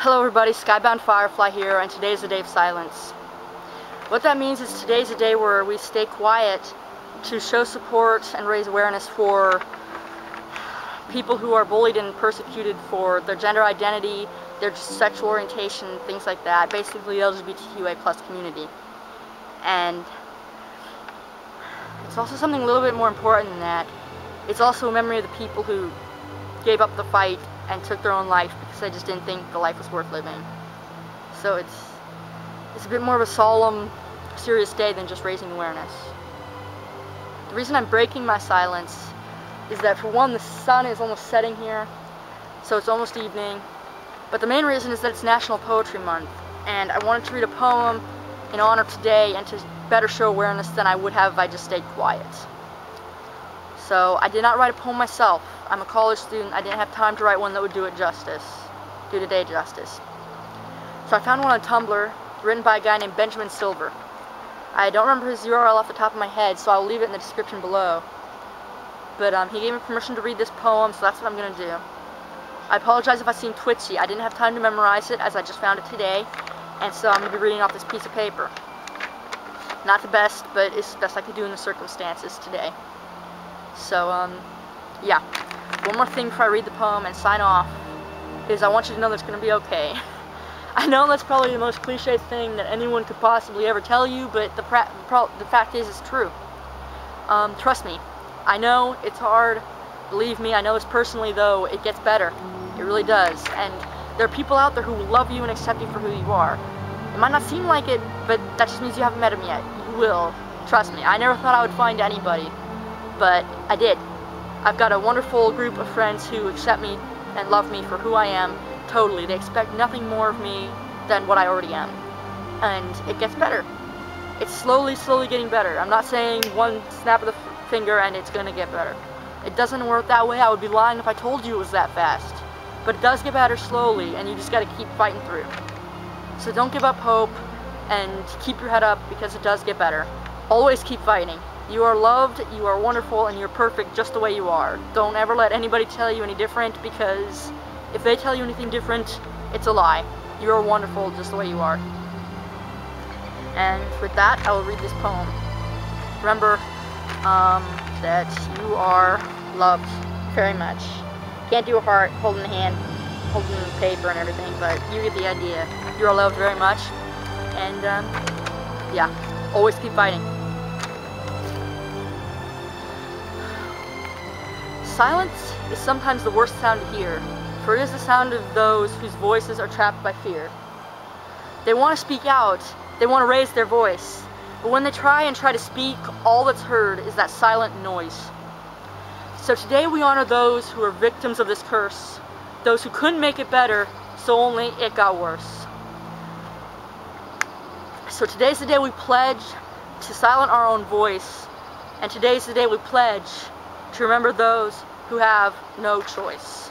Hello everybody, Skybound Firefly here, and today's a day of silence. What that means is today's a day where we stay quiet to show support and raise awareness for people who are bullied and persecuted for their gender identity, their sexual orientation, things like that, basically the LGBTQA+ community. And it's also something a little bit more important than that. It's also a memory of the people who gave up the fight and took their own life because they just didn't think the life was worth living. So it's a bit more of a solemn, serious day than just raising awareness. The reason I'm breaking my silence is that, for one, the sun is almost setting here, so it's almost evening. But the main reason is that it's National Poetry Month, and I wanted to read a poem in honor of today and to better show awareness than I would have if I just stayed quiet. So I did not write a poem myself. I'm a college student. I didn't have time to write one that would do today justice. So I found one on Tumblr, written by a guy named Benjamin Silver. I don't remember his URL off the top of my head, so I'll leave it in the description below. But he gave me permission to read this poem, so that's what I'm going to do. I apologize if I seem twitchy. I didn't have time to memorize it, as I just found it today, and so I'm going to be reading off this piece of paper. Not the best, but it's the best I could do in the circumstances today. So, yeah. One more thing before I read the poem and sign off is I want you to know that it's going to be okay. I know that's probably the most cliche thing that anyone could possibly ever tell you, but the fact is, it's true. Trust me. I know it's hard. Believe me, I know this personally, though. It gets better. It really does. And there are people out there who will love you and accept you for who you are. It might not seem like it, but that just means you haven't met them yet. You will. Trust me. I never thought I would find anybody, but I did. I've got a wonderful group of friends who accept me and love me for who I am, totally. They expect nothing more of me than what I already am. And it gets better. It's slowly getting better. I'm not saying one snap of the finger and it's gonna get better. It doesn't work that way. I would be lying if I told you it was that fast. But it does get better slowly, and you just gotta keep fighting through. So don't give up hope, and keep your head up, because it does get better. Always keep fighting. You are loved, you are wonderful, and you're perfect just the way you are. Don't ever let anybody tell you any different, because if they tell you anything different, it's a lie. You are wonderful just the way you are. And with that, I will read this poem. Remember that you are loved very much. Can't do a heart, holding a hand, holding the paper and everything, but you get the idea. You are loved very much, and yeah, always keep fighting. Silence is sometimes the worst sound to hear, for it is the sound of those whose voices are trapped by fear. They want to speak out, they want to raise their voice, but when they try to speak, all that's heard is that silent noise. So today we honor those who are victims of this curse, those who couldn't make it better, so only it got worse. So today's the day we pledge to silence our own voice, and today's the day we pledge to remember those who have no choice.